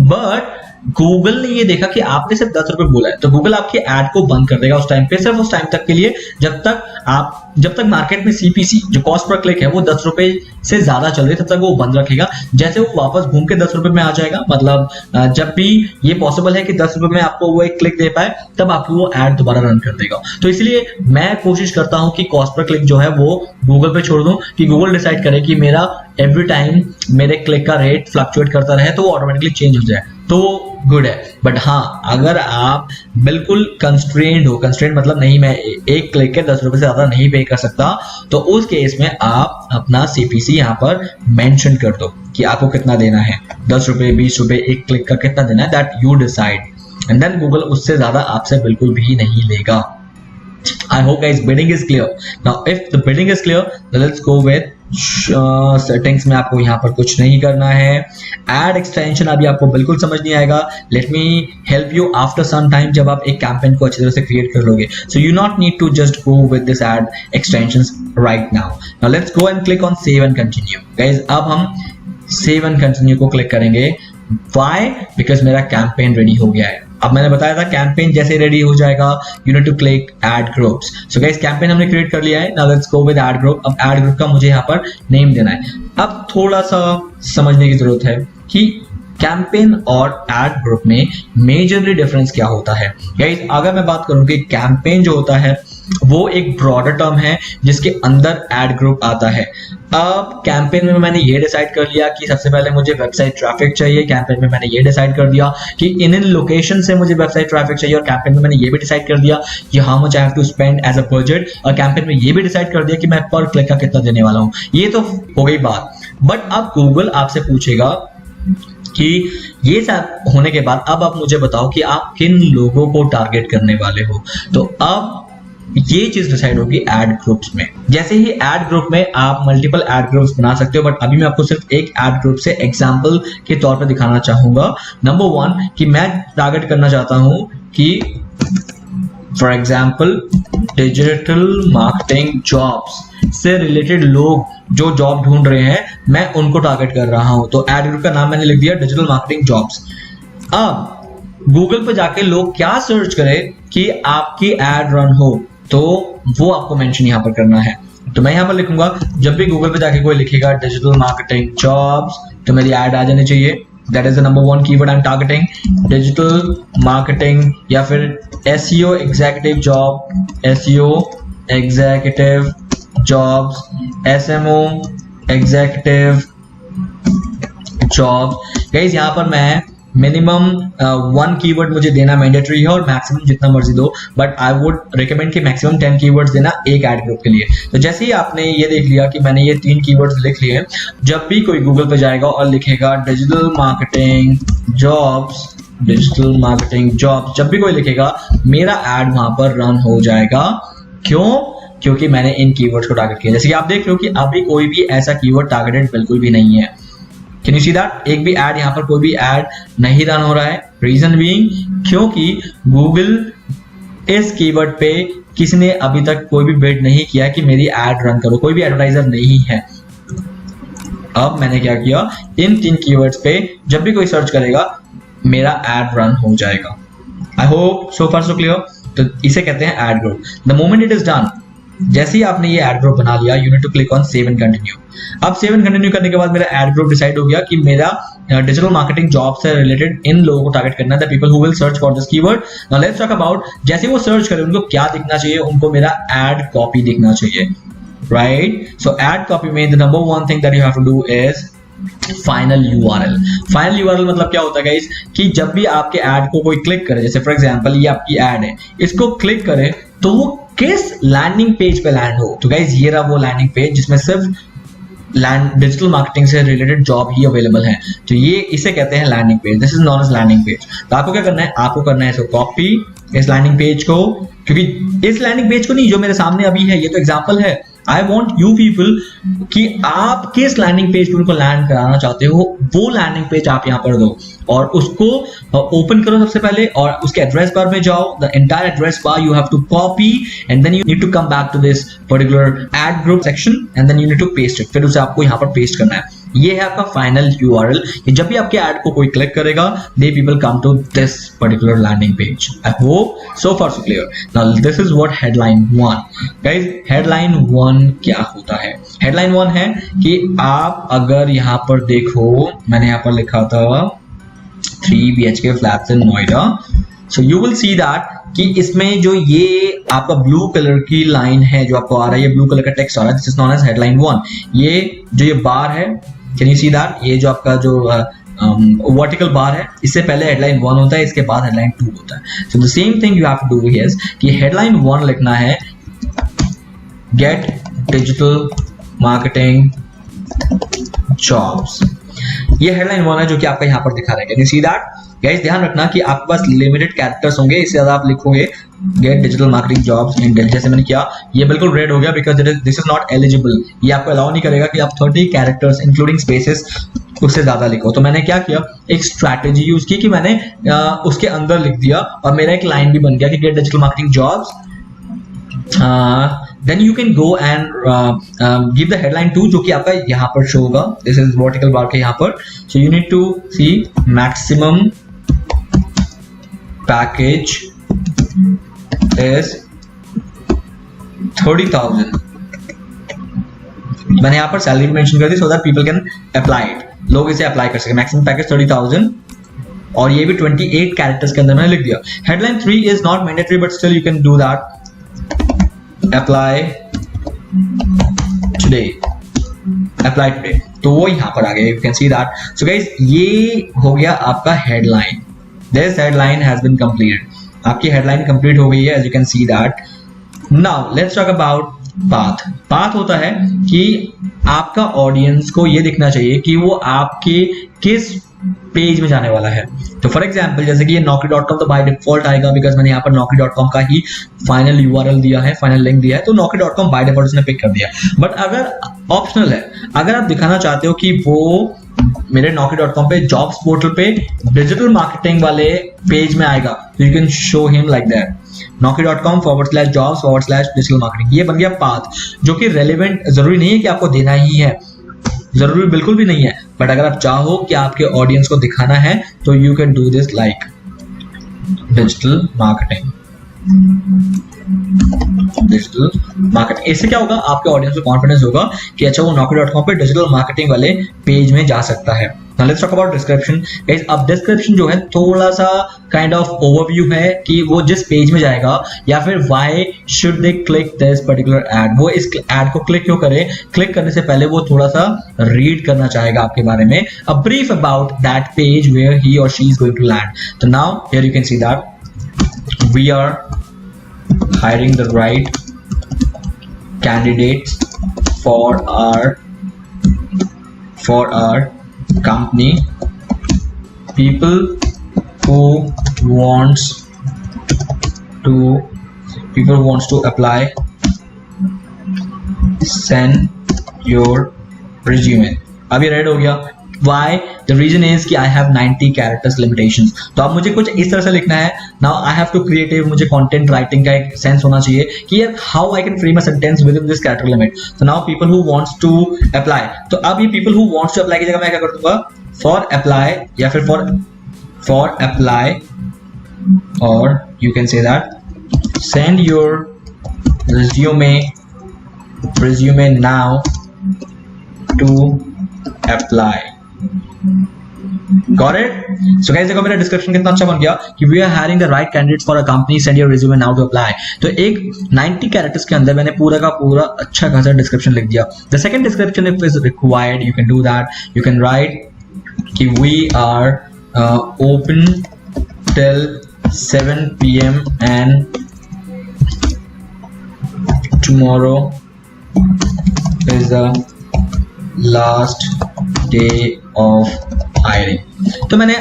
B: बट गूगल ने ये देखा कि आपने सिर्फ 10 रुपए बोला है, तो गूगल आपकी एड को बंद कर देगा उस टाइम पे, सिर्फ उस टाइम तक के लिए जब तक मार्केट में सीपीसी जो कॉस्ट पर क्लिक है वो 10 रुपए से ज्यादा चल रही है, तब तक वो बंद रखेगा. जैसे वो वापस घूम के 10 रुपए में आ जाएगा, मतलब जब भी ये पॉसिबल है कि 10 रुपए में आपको वो एक क्लिक दे पाए, तब आपको वो एड दोबारा रन कर देगा. तो इसलिए मैं कोशिश करता हूं कि कॉस्ट पर क्लिक जो है वो गूगल पे छोड़ दूं, कि गूगल डिसाइड करे कि मेरा एवरी टाइम मेरे क्लिक का रेट फ्लक्चुएट करता रहे, तो वो ऑटोमेटिकली चेंज हो जाए, तो गुड है. बट हाँ, अगर आप बिल्कुल कंस्ट्रेंड हो, कंस्ट्रेंड मतलब नहीं मैं एक क्लिक के 10 रुपए से ज्यादा नहीं पे कर सकता, तो उस केस में आप अपना सीपीसी यहाँ पर मेंशन कर दो कि आपको कितना देना है, 10 रुपए, 20 रुपए, एक क्लिक का कितना देना है, that you decide, and then Google उससे ज्यादा आपसे बिल्कुल भी नहीं लेगा. I hope guys bidding is clear. Now if the bidding is clear, then let's go with settings में आपको यहाँ पर कुछ नहीं करना है. एड एक्सटेंशन अभी आपको बिल्कुल समझ नहीं आएगा. Let me help you after some time, जब आप एक कैंपेन को अच्छी तरह से क्रिएट कर लोगे. So you not need to just go with this ad extensions right now. Now let's go and click on save and continue. Guys अब हम सेव एंड कंटिन्यू को क्लिक करेंगे. व्हाई? बिकॉज मेरा कैंपेन रेडी हो गया है. अब मैंने बताया था कैंपेन जैसे रेडी हो जाएगा you need to click ad groups. So guys campaign हमने क्रिएट कर लिया है. Now let's go with ad group. अब ऐड ग्रुप का मुझे यहाँ पर नेम देना है. अब थोड़ा सा समझने की जरूरत है कि कैंपेन और ऐड ग्रुप में मेजरली डिफरेंस क्या होता है. गाइस अगर मैं बात करूं कि कैंपेन जो होता है वो एक ब्रॉडर टर्म है जिसके अंदर ऐड ग्रुप आता है. अब कैंपेन में मैंने ये डिसाइड कर लिया कि सबसे पहले मुझे वेबसाइट ट्रैफिक चाहिए. कैंपेन में मैंने ये डिसाइड कर दिया कि इन लोकेशन से मुझे वेबसाइट ट्रैफिक चाहिए, और कैंपेन में मैंने ये भी डिसाइड कर दिया कि how much I have to spend as a budget, और कैंपेन में ये भी डिसाइड कर दिया कि मैं पर क्लिक का कितना देने वाला हूँ. ये तो हो गई बात. बट अब गूगल आपसे पूछेगा कि ये सब होने के बाद अब आप मुझे बताओ कि आप किन लोगों को टारगेट करने वाले हो. तो अब ये चीज डिसाइड होगी ऐड ग्रुप्स में. जैसे ही ऐड ग्रुप में आप मल्टीपल ऐड ग्रुप्स बना सकते हो, बट अभी मैं आपको सिर्फ एक ऐड ग्रुप से एग्जांपल के तौर पर दिखाना चाहूंगा. नंबर 1 कि मैं टारगेट करना चाहता हूं कि for example digital marketing jobs से रिलेटेड लोग जो जॉब ढूंढ रहे हैं, मैं उनको टारगेट कर रहा हूं. तो ऐड ग्रुप का नाम मैंने लिख दिया डिजिटल मार्केटिंग जॉब्स. अब गूगल पर जाके लोग क्या सर्च करें कि आपकी एड रन हो, तो वो आपको मेंशन यहाँ पर करना है. तो मैं यहाँ पर लिखूंगा, जब भी गूगल पे जाके कोई लिखेगा डिजिटल मार्केटिंग जॉब्स, तो मेरी ऐड आ जानी चाहिए. That is the number 1 keyword I am targeting. Digital marketing या फिर SEO executive job, SEO executive jobs, SMO executive jobs. Guys यहाँ पर मैं मिनिमम 1 कीवर्ड मुझे देना मैंडेटरी है, और मैक्सिमम जितना मर्जी दो, बट आई वुड रिकमेंड कि मैक्सिमम 10 कीवर्ड्स देना एक ऐड ग्रुप के लिए. तो जैसे ही आपने ये देख लिया कि मैंने ये 3 कीवर्ड्स लिख लिए, जब भी कोई गूगल पे जाएगा और लिखेगा digital marketing jobs, digital marketing jobs, जब भी कोई लिखेगा मेरा ऐड वहां पर रन हो जाएगा. क्यों? क्योंकि मैंने इन कीवर्ड्स को टारगेट किया. जैसे कि आप देख रहे हो कि अभी कोई भी ऐसा कीवर्ड टारगेटेड बिल्कुल भी नहीं है. Can you see that? एक भी ऐड यहाँ पर कोई भी ऐड नहीं रन हो रहा है. रीजन बीइंग क्योंकि गूगल इस कीवर्ड पे किसी ने अभी तक कोई भी बिड नहीं किया कि मेरी ऐड रन करो, कोई भी एडवर्टाइजर नहीं है. अब मैंने क्या किया, इन 3 कीवर्ड्स पे जब भी कोई सर्च करेगा मेरा ऐड रन हो जाएगा. I hope so far so clear. तो इसे कहते हैं ad group. The moment it is done, जैसे ही आपने ये ऐड ग्रुप बना लिया, you need to click on save and continue. अब सेव एंड कंटिन्यू करने के बाद मेरा ऐड ग्रुप डिसाइड हो गया कि मेरा डिजिटल मार्केटिंग जॉब से रिलेटेड इन लोगों को टारगेट करना है, the people who will search for this keyword. Now let's talk about जैसे वो सर्च करें उनको क्या दिखना चाहिए. उनको मेरा ऐड कॉपी दिखना चाहिए, राइट? सो ऐड कॉपी में the number 1 thing that you have to do is final URL. Final URL मतलब क्या होता है गाइस कि जब भी आपके ऐड को कोई क्लिक करे, जैसे फॉर एग्जांपल ये आपकी ऐड है, इसको क्लिक करे तो वो किस लैंडिंग पेज पे लैंड हो। तो गाइस ये रहा वो लैंडिंग पेज जिसमें सिर्फ डिजिटल मार्केटिंग से रिलेटेड जॉब ही अवेलेबल है। तो ये इसे कहते हैं landing page. This is known as landing page. तो आपको क्या करना है, आपको करना है इसको कॉपी, इस लैंडिंग पेज को, क्योंकि इस लैंडिंग पेज को नहीं, जो मेरे सामने अभी है ये तो एग्जांपल है। आई वॉन्ट यू पीपल कि आप किस लैंडिंग पेज पे उनको लैंड कराना चाहते हो, वो लैंडिंग पेज आप यहाँ पर दो और उसको ओपन करो सबसे पहले, और उसके एड्रेस बार में जाओ, the entire address bar you have to copy and then you need to come back to this particular ad group section and then you need to paste it. फिर उसे आपको यहाँ पर पेस्ट करना है। ये है आपका फाइनल यूआरएल। जब भी आपके ऐड को कोई क्लिक करेगा, they people come to this particular landing page. I hope so far so clear. Now this is what headline 1। Guys headline 1 क्या होता है? हेडलाइन 1 है कि आप अगर यहाँ पर देखो, मैंने यहाँ पर लिखा था 3 BHK flats in Noida. So you will see that कि इसमें जो ये आपका ब्लू कलर की लाइन है जो आपको आ रहा है, ये ब्लू कलर का टेक्स्ट आ रहा है, this is known as headline 1। ये जो ये बार है, कैन यू सी दैट, ये जो आपका जो वर्टिकल बार है, इससे पहले हेडलाइन 1 होता है, इसके बाद हेडलाइन 2 होता है। So the same thing you have to do here कि हेडलाइन 1 लिखना है गेट डिजिटल मार्केटिंग जॉब्स। ये हेडलाइन 1 है जो कि आपका यहाँ पर दिखा रहा है। Can you see that? Guys ध्यान रखना कि आपके पास लिमिटेड कैरेक्टर्स होंगे, इससे ज्यादा आप लिखोगे gate digital marketing jobs in Delhi, जैसे मैंने किया, ये बिल्कुल रेड हो गया because this is not eligible. ये आपको अलाउ नहीं करेगा कि आप 30 कैरेक्टर्स इंक्लूडिंग स्पेसेस उससे ज्यादा लिखो। तो मैंने क्या किया, एक स्ट्रैटेजी यूज की कि मैंने उसके अंदर लिख दिया और मेरा एक लाइन भी बन गया कि gate digital marketing jobs. then you can go and give the headline 2 जो कि आपका यहाँ पर शो होगा, this is vertical bar के यहाँ पर। so you need to see maximum package is 30,000। मैंने यहाँ पर सैलरी मेंशन कर दी so that people can apply it, लोग इसे अप्लाई कर सके। मैक्सिमम पैकेज 30,000 और ये भी 28 कैरेक्टर्स के अंदर मैंने लिख दिया। Headline 3 is not mandatory but still you can do that, apply today, apply today. तो वो यहाँ पर आ गया, you can see that. So guys ये हो गया आपका headline. This headline has been completed. आपकी हेडलाइन कंप्लीट हो गई है, as you can see that. Now let's talk about path. Path होता है कि आपका ऑडियंस को ये दिखना चाहिए कि वो आपके किस पेज में जाने वाला है। तो फॉर एग्जांपल जैसे कि ये naukri.com तो बाय डिफॉल्ट आएगा बिकॉज मैंने यहाँ पर naukri.com का ही फाइनल यूआरएल दिया है, फाइनल लिंक दिया है, तो naukri.com बाय डिफॉल्ट उसने पिक कर दिया। बट अगर ऑप्शनल है, अगर आप दिखाना चाहते हो कि वो मेरे naukri.com पे जॉब्स पोर्टल पे डिजिटल मार्केटिंग वाले पेज में आएगा, तो you can show him like that, naukri.com/jobs/digital marketing। ये बन गया पाथ जो कि रेलेवेंट, जरूरी नहीं है कि आपको देना ही है, जरूरी बिल्कुल भी नहीं है, बट अगर आप चाहो कि आपके ऑडियंस को दिखाना है तो you can do this like digital marketing. Digital marketing, इससे क्या होगा, आपके ऑडियंस को कॉन्फिडेंस होगा कि अच्छा वो naukri.com पे डिजिटल मार्केटिंग वाले पेज में जा सकता है। Now let's talk about description. Guys, अब description जो है थोड़ा सा kind of overview है कि वो जिस पेज में जाएगा या फिर why should they click this particular ad, वो इस ad को क्लिक क्यों करे, क्लिक करने से पहले वो थोड़ा सा रीड करना चाहेगा आपके बारे में, a brief about that page where he or she is going to land. So now here you can see that we are hiring the right candidates for our company, people who wants to apply, send your resume। अभी रेड हो गया। Why? The reason is कि I have 90 characters limitations। तो अब मुझे कुछ इस तरह से लिखना है। Now I have to creative, मुझे content writing का एक सेंस होना चाहिए कि यार how I can frame a sentence within this character limit। So now people who wants to apply, तो अब ये people who wants to apply की जगह मैं क्या कर दूंगा, for apply या फिर for apply, or you can say that send your resume now to apply। Got it? So guys देखो मेरा डिस्क्रिप्शन कितना अच्छा बन गया कि we are hiring the right candidates for a company, send your resume now to apply. तो एक 90 कैरेक्टर्स के अंदर मैंने पूरा का पूरा अच्छा खासा डिस्क्रिप्शन लिख दिया. The second description if is required, you can do that. You can write कि we are open till 7 p.m. and tomorrow is the last day of hiring. तो मैंने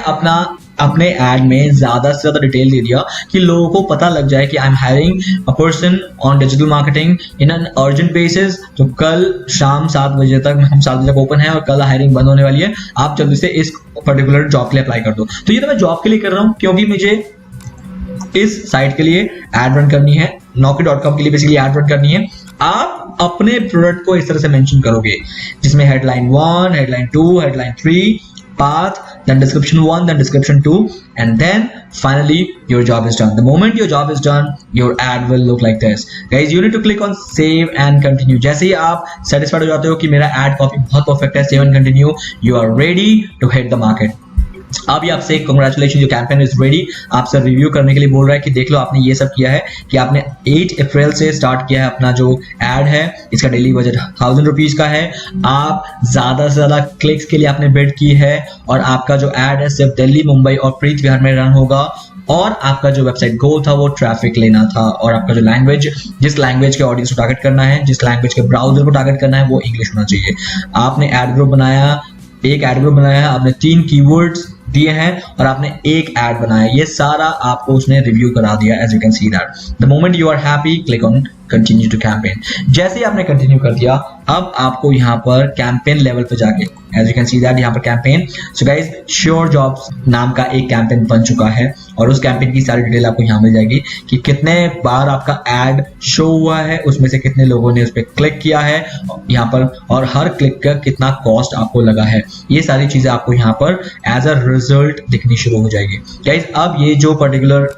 B: अपने एड में ज्यादा से ज्यादा डिटेल दे दिया कि लोगों को पता लग जाए कि I am hiring a person on digital marketing in an urgent basis. तो कल शाम 7 बजे तक हम 7 बजे तक ओपन है और कल हायरिंग बंद होने वाली है. आप जल्दी से इस पर्टिकुलर जॉब के लिए अप्लाई कर दो. तो ये तो मैं जॉब के लिए कर रहा हूँ क्योंकि मुझे इस साइट के लिए एड रन करनी है, naukri.com के लिए बेसिकली एड रन करनी है. आप अपने प्रोडक्ट को इस तरह से मेंशन करोगे जिसमें headline 1, headline 2, headline 3, path, then description 1, then description 2, and then finally your job is done. The moment your job is done, your ad will look like this. Guys, you need to click on save and continue. जैसे ही आप satisfied हो जाते हो कि मेरा ad copy बहुत perfect है, save and continue, you are ready to hit the market. अब ये आपसे कंग्रेचुलेशन, जो कैंपेन इज रेडी, आपसे रिव्यू करने के लिए बोल रहा है कि देख लो आपने ये सब किया है कि आपने 8 अप्रैल से स्टार्ट किया है अपना जो एड है. इसका डेली बजट 1000 रुपीज का है. आप ज्यादा से ज्यादा क्लिक्स के लिए आपने बिड की है और आपका जो एड है सिर्फ दिल्ली, मुंबई और प्रीत विहार में रन होगा. और आपका जो वेबसाइट गोल था वो ट्रैफिक लेना था और आपका जो लैंग्वेज, जिस लैंग्वेज के ऑडियंस को टारगेट करना है, जिस लैंग्वेज के ब्राउजर को टारगेट करना है वो इंग्लिश होना चाहिए. आपने एड ग्रुप बनाया, एक एड ग्रुप बनाया है, आपने 3 कीवर्ड्स दिए हैं और आपने एक ऐड बनाया. ये सारा आपको उसने रिव्यू करा दिया. As you can see that the moment you are happy click on continue to campaign. जैसे ही आपने कंटिन्यू कर दिया, अब आपको यहाँ पर कैंपेन लेवल पे जाके as you can see that यहाँ पर campaign. So guys, sure jobs नाम का एक कैंपेन बन चुका है और उस कैंपेन की सारी डिटेल आपको यहाँ मिल जाएगी कि कितने बार आपका एड शो हुआ है, उसमें से कितने लोगों ने उस पर क्लिक किया है यहाँ पर, और हर क्लिक का कितना कॉस्ट आपको लगा है. ये सारी चीजें आपको यहाँ पर एज अ रिजल्ट दिखनी शुरू हो जाएगी. गाइज, अब ये जो पर्टिकुलर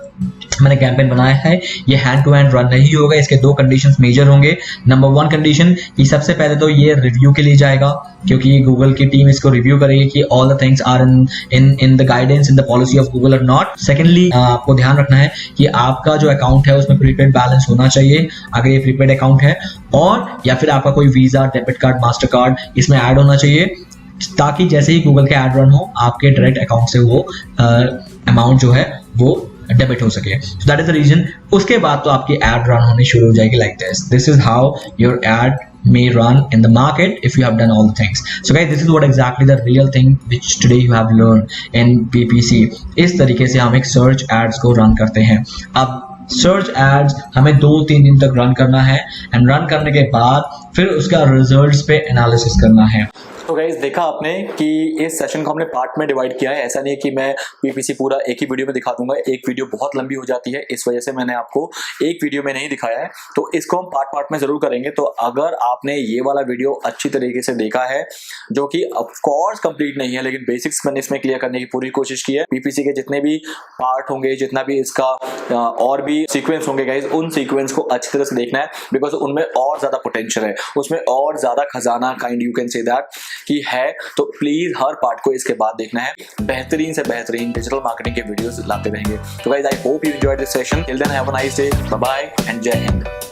B: मैंने कैंपेन बनाया है ये हैंड टू हैंड रन नहीं होगा. इसके 2 कंडीशंस मेजर होंगे. नंबर 1 कंडीशन कि सबसे पहले तो ये रिव्यू के लिए जाएगा क्योंकि गूगल की टीम इसको रिव्यू करेगी कि all the things are in the guidance, in the policy of Google और नॉट. सेकेंडली, आपको ध्यान रखना है कि आपका जो अकाउंट है उसमें प्रीपेड बैलेंस होना चाहिए अगर ये प्रीपेड अकाउंट है, और या फिर आपका कोई visa, debit card, master card इसमें ऐड होना चाहिए ताकि जैसे ही गूगल के ऐड रन हो आपके डायरेक्ट अकाउंट से वो अमाउंट जो है वो डेबिट हो सके. So that is the reason. उसके बाद तो आपकी एड रन होनी शुरू हो जाएगी like this. This is how your add may run in the market if you have done all the things. So guys, this is what exactly the real thing which today you have learned in PPC. इस तरीके से हम एक सर्च एड्स को रन करते हैं. अब सर्च एड्स हमें 2-3 दिन तक रन करना है एंड रन करने के बाद फिर उसका रिजल्ट्स पे एनालिसिस करना है.
A: तो गाइस, देखा आपने कि इस सेशन को हमने पार्ट में डिवाइड किया है. ऐसा नहीं है कि मैं पीपीसी पूरा एक ही वीडियो में दिखा दूंगा. एक वीडियो बहुत लंबी हो जाती है, इस वजह से मैंने आपको एक वीडियो में नहीं दिखाया है. तो इसको हम पार्ट पार्ट में जरूर करेंगे. तो अगर आपने ये वाला वीडियो अच्छी तरीके से देखा है, जो कि ऑफ कोर्स कंप्लीट नहीं है लेकिन बेसिक्स मैंने इसमें क्लियर करने की पूरी कोशिश की है. पीपीसी के जितने भी पार्ट होंगे, जितना भी इसका और भी सीक्वेंस होंगे गाइज, उन सीक्वेंस को अच्छी तरह से देखना है बिकॉज उनमें और ज्यादा पोटेंशियल है, उसमें और ज्यादा खजाना kind you can say that की है. तो प्लीज हर पार्ट को इसके बाद देखना है. बेहतरीन से बेहतरीन डिजिटल मार्केटिंग के वीडियोस लाते रहेंगे. तो guys, I hope you enjoyed this session. Till then have a nice day. Bye bye and जय हिंद.